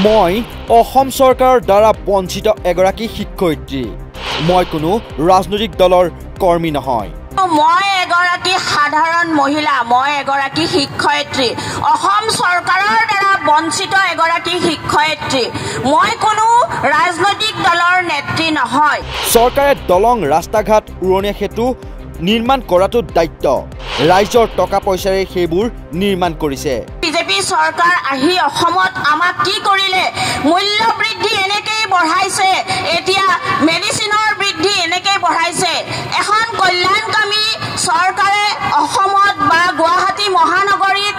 মই অসম চৰকাৰৰ দ্বাৰা বঞ্চিত এগৰাকী শিক্ষয়িত্ৰী। মই কোনো ৰাজনৈতিক দলৰ কৰ্মী নহয়। মই এগৰাকী সাধাৰণ মহিলা, মই এগৰাকী শিক্ষয়িত্ৰী, অসম চৰকাৰৰ দ্বাৰা বঞ্চিত এগৰাকী শিক্ষয়িত্ৰী। মই কোনো ৰাজনৈতিক দলৰ নেত্ৰী নহয়। চৰকাৰে দলং, ৰাস্তা-ঘাট, উৰণীয়া সেতু নিৰ্মাণ কৰাটো দায়িত্ব। ৰাইজৰ টকা পইচাৰে সেইবোৰ নিৰ্মাণ কৰিছে। বিজেপি চৰকাৰ আহি অসমত আমাক কি কৰিলে? মূল্য বৃদ্ধি এনেকেই বঢ়াইছে, এতিয়া মেডিচিনৰ বৃদ্ধি এনেকেই বঢ়াইছে। এখন কল্যাণকামী চৰকাৰে অসমত বা গুৱাহাটী মহানগৰীত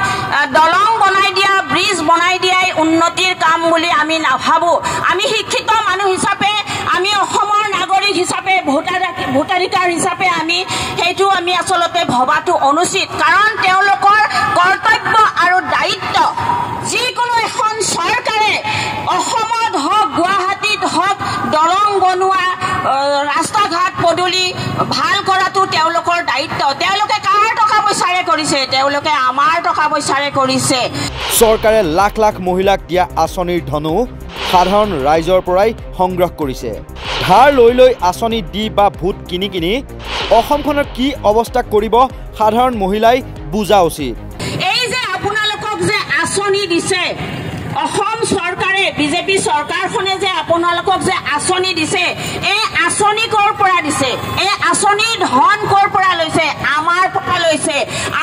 দলং বনাই দিয়া, ব্ৰিজ বনাই দিয়াই উন্নতিৰ কাম বুলি আমি নাভাবোঁ। আমি শিক্ষিত মানুহ হিচাপে, আমি অসমৰ নাগৰিক হিচাপে, ভোটাধিকাৰ হিচাপে সেইটো আমি আচলতে ভবাটো অনুচিত। কাৰণ তেওঁলোকৰ কৰ্তব্য আৰু দায়িত্ব যিকোনো এখন চৰকাৰে অসমত হওক, গুৱাহাটীত হওক, দলং বনোৱা, ৰাস্তা ঘাট পদূলি ভাল কৰাটো তেওঁলোকৰ দায়িত্ব। তেওঁলোকে কাৰ টকা পইচাৰে কৰিছে? তেওঁলোকে আমাৰ টকা পইচাৰে কৰিছে। চৰকাৰে লাখ লাখ মহিলাক দিয়া আঁচনিৰ ধনো সাধাৰণ ৰাইজৰ পৰাই সংগ্ৰহ কৰিছে। ধাৰ লৈ আঁচনি দি বা ভোট কিনি অসমখনৰ কি অৱস্থা কৰিব সাধাৰণ মহিলাই বুজা উচিত। এই যে আপোনালোকক যে আঁচনি দিছে অসম চৰকাৰে, বিজেপি চৰকাৰখনে যে আপোনালোকক যে আঁচনি দিছে, এই আঁচনি ক'ৰ পৰা দিছে? এই আঁচনিৰ ধন ক'ৰ পৰা লৈছে? আমাৰ পৰা লৈছে,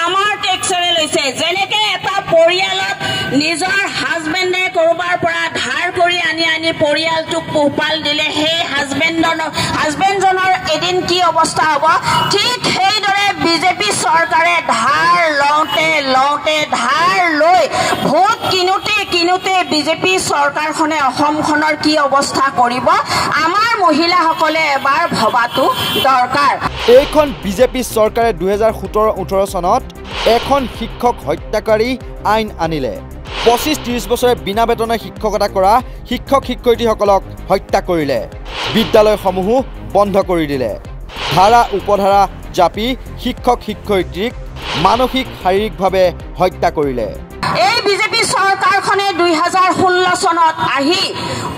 আমাৰ টেক্সেৰে লৈছে। যেনেকে এটা পৰিয়ালত নিজৰ হাজবেণ্ডে ক'ৰবাৰ পৰা ধাৰ কৰি আনি পৰিয়ালটোক পোহপাল দিলে, সেই হাজবেণ্ডজনৰ এদিন কি অৱস্থা হ'ব? ঠিক সেইদৰে বিজেপি চৰকাৰে ধাৰ লওঁতে ধাৰ লৈ ভোট কিনোতে বিজেপি চৰকাৰখনে অসমখনৰ কি অৱস্থা কৰিব আমাৰ মহিলাসকলে এবাৰ ভবাটো দৰকাৰ। এইখন বিজেপি চৰকাৰে 2017-18 চনত এখন শিক্ষক হত্যাকাৰী আইন আনিলে। 25-30 বছৰে বিনা বেতনে শিক্ষকতা কৰা শিক্ষক-শিক্ষয়িত্ৰীসকলক হত্যা কৰিলে। বিদ্যালয়সমূহো বন্ধ কৰি দিলে। ধাৰা উপধাৰা জাপি শিক্ষক-শিক্ষয়িত্ৰীক মানসিক শাৰীৰিকভাৱে হত্যা কৰিলে। এই বিজেপি চৰকাৰখনে 2016 চনত আহি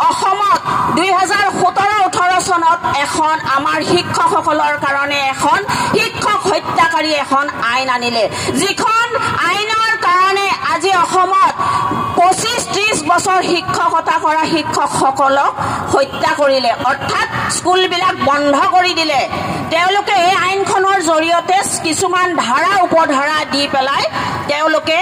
অসমত 2017-18 চনত এখন আমাৰ শিক্ষকসকলৰ কাৰণে এখন শিক্ষক হত্যাকাৰী এখন আইন আনিলে। যিখন আইনৰ কাৰণে আজি অসমত 25-30 বছৰ শিক্ষকতা কৰা শিক্ষকসকলক হত্যা কৰিলে, অৰ্থাৎ স্কুলবিলাক বন্ধ কৰি দিলে। তেওঁলোকে এই আইনখনৰ জৰিয়তে কিছুমান ধাৰা উপধাৰা দি পেলাই তেওঁলোকে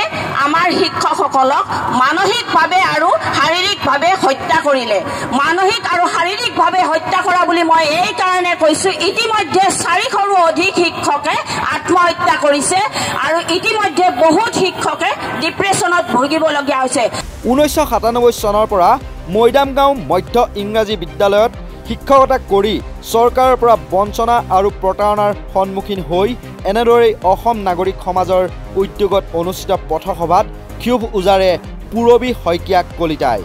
আমাৰ শিক্ষকসকলক মানসিকভাৱে আৰু শাৰীৰিকভাৱে হত্যা কৰিলে। মানসিক আৰু শাৰীৰিকভাৱে হত্যা কৰা বুলি মই এই কাৰণে কৈছোঁ, ইতিমধ্যে 400ৰো অধিক শিক্ষকে আত্মহত্যা কৰিছে আৰু ইতিমধ্যে বহুত শিক্ষকে ডিপ্ৰেশ্যনত ভুগিবলগীয়া হৈছে। 1997 চনৰ পৰা মৈদামগাঁও মধ্য ইংৰাজী বিদ্যালয়ত শিক্ষকতা কৰি চৰকাৰৰ পৰা বঞ্চনা আৰু প্ৰতাৰণাৰ সন্মুখীন হৈ এনেদৰেই অসম নাগৰিক সমাজৰ উদ্যোগত অনুষ্ঠিত পথসভাত ক্ষোভ উজাৰে পূৰবী শইকীয়া কলিতাই।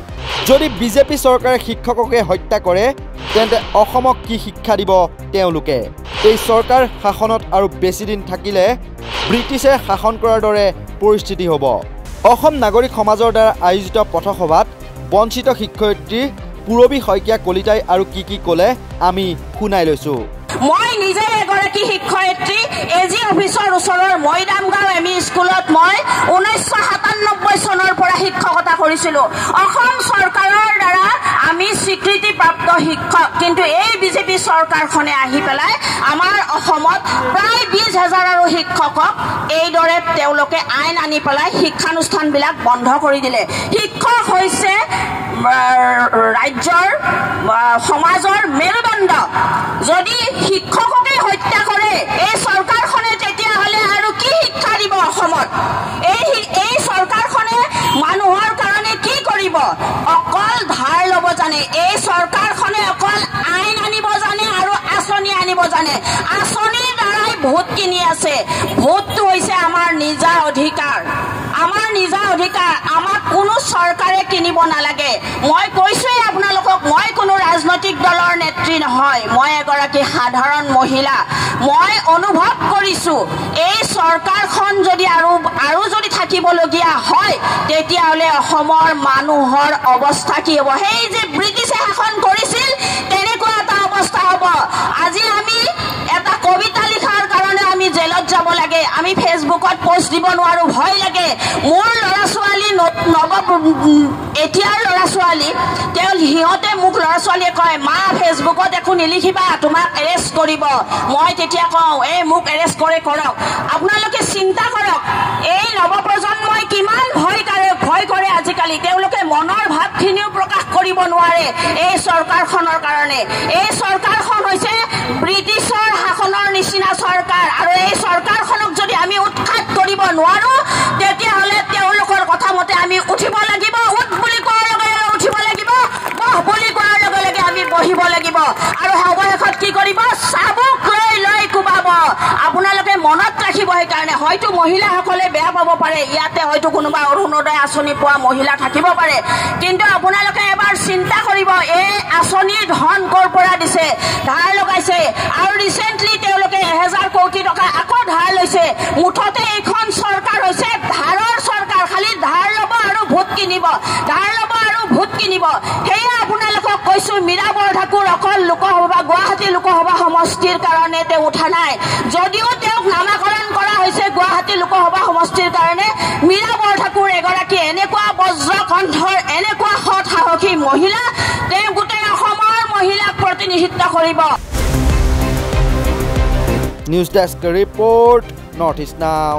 যদি বিজেপি চৰকাৰে শিক্ষককে হত্যা কৰে তেন্তে অসমক কি শিক্ষা দিব তেওঁলোকে? এই চৰকাৰ শাসনত আৰু বেছিদিন থাকিলে ব্ৰিটিছে শাসন কৰাৰ দৰে পৰিস্থিতি হ'ব। অসম নাগৰিক সমাজৰ দ্বাৰা আয়োজিত পথসভাত বঞ্চিত শিক্ষয়িত্ৰী পূৰবী শইকীয়া কলিতাই আৰু কি ক'লে আমি শুনাই লৈছোঁ। মই নিজে এগৰাকী শিক্ষয়িত্ৰী। এজি অফিচৰ ওচৰৰ মৈদামগাঁও এম ই স্কুলত মই 1997 চনৰ পৰা শিক্ষকতা কৰিছিলোঁ। অসম চৰকাৰৰ দ্বাৰা আমি স্বীকৃতিপ্ৰাপ্ত শিক্ষক। কিন্তু এই বিজেপি চৰকাৰখনে আহি পেলাই আমাৰ অসমত প্ৰায় 20,000 শিক্ষকক এইদৰে তেওঁলোকে আইন আনি পেলাই শিক্ষানুষ্ঠানবিলাক বন্ধ কৰি দিলে। শিক্ষক হৈছে ৰাজ্যৰ সমাজৰ মেৰুদণ্ড। যদি শিক্ষককে হত্যা কৰে এই চৰকাৰখনে, তেতিয়াহ'লে আৰু কি শিক্ষা দিব অসমত? এই চৰকাৰখনে মানুহৰ কাৰণে কি কৰিব? অকল ধাৰ ল'ব জানে। এই চৰকাৰখনে অকল আইন আনিব জানে আৰু আঁচনি আনিব জানে। আঁচনিৰ দ্বাৰাই ভোট কিনি আছে। ভোটটো হৈছে আমাৰ নিজা অধিকাৰ, আমাৰ নিজা অধিকাৰ। আমাক কোনো চৰকাৰে কিনিব নালাগে। মই কৈছোঁৱেই আপোনালোকক, মই কোনো ৰাজনৈতিক দলৰ নেত্ৰী বুলি নহয়, মই এগৰাকী সাধাৰণ মহিলা। মই অনুভৱ কৰিছোঁ এই চৰকাৰখন যদি আৰু যদি থাকিবলগীয়া হয় তেতিয়াহ'লে অসমৰ মানুহৰ অৱস্থা কি হ'ব? সেই যে ব্ৰিটিছে শাসন কৰিছিল তেনেকুৱা এটা অৱস্থা হ'ব। আজি আমি এটা কবিতা লিখাৰ কাৰণে আমি জেলত যাব লাগে, আমি ফেচবুকত পোষ্ট দিব নোৱাৰোঁ, ভয় লাগে। মোৰ ল'ৰা ছোৱালী এতিয়াৰ ল'ৰা ছোৱালী সিহঁতে মোক ল'ৰা ছোৱালীয়ে কয়, মা ফেচবুকত একো নিলিখিবা, তোমাক এৰেষ্ট কৰিব। মই তেতিয়া কওঁ, মোক এৰেষ্ট কৰক। আপোনালোকে চিন্তা কৰক, এই নৱপ্ৰজন্মই কিমান ভয় কৰে আজিকালি। তেওঁলোকে মনৰ ভাৱখিনিও প্ৰকাশ কৰিব নোৱাৰে এই চৰকাৰখনৰ কাৰণে। এই চৰকাৰখন হৈছে ব্ৰিটিছৰ শাসনৰ নিচিনা চৰকাৰ, আৰু এই চৰকাৰখনক যদি আমি উৎখাত কৰিব নোৱাৰোঁ তেতিয়াহ'লে তেওঁলোকৰ কথা মতে আমি উঠিব লাগিব। উঠ বুলি কোৱাৰ লগে লগে উঠিব লাগিব, বহ বুলি কোৱাৰ লগে লগে আমি বহিব লাগিব, আৰু অৱশেষত কি কৰিব? চাবুক লৈ কোবাব। আপোনালোকে মনত ৰাখিব। সেইকাৰণে হয়তো মহিলাসকলে বেয়া পাব পাৰে, ইয়াতে হয়তো কোনোবা অৰুণোদয় আঁচনি পোৱা মহিলা থাকিব পাৰে, কিন্তু আপোনালোকে এবাৰ চিন্তা কৰিব এই আঁচনিৰ ধন ক'ৰ পৰা দিছে? ধাৰ লগাইছে, আৰু ৰিচেণ্টলি তেওঁলোকে 1000 কোটি টকা আকৌ ধাৰ লৈছে। মুঠতে এইখন চৰকাৰ হৈছে ধাৰৰ চৰকাৰ, খালি ধাৰ ল'ব আৰু ভোট কিনিব, ধাৰ ল'ব আৰু ভোট কিনিব। সেয়া আপোনালোকক কৈছোঁ, মীৰা বৰঠাকুৰ অকল লোকসভা গুৱাহাটী লোকসভা সমষ্টিৰ কাৰণে তেওঁ উঠা নাই, যদিও তেওঁক নামাকৰণ কৰা হৈছে গুৱাহাটী লোকসভা সমষ্টিৰ কাৰণে। মীৰা বৰঠাকুৰ এগৰাকী এনেকুৱা বজ্ৰকণ্ঠৰ, এনেকুৱা সৎ সাহসী মহিলা, তেওঁ গোটেই অসমৰ মহিলাক প্ৰতিনিধিত্ব কৰিব। News desk report, north east নাও।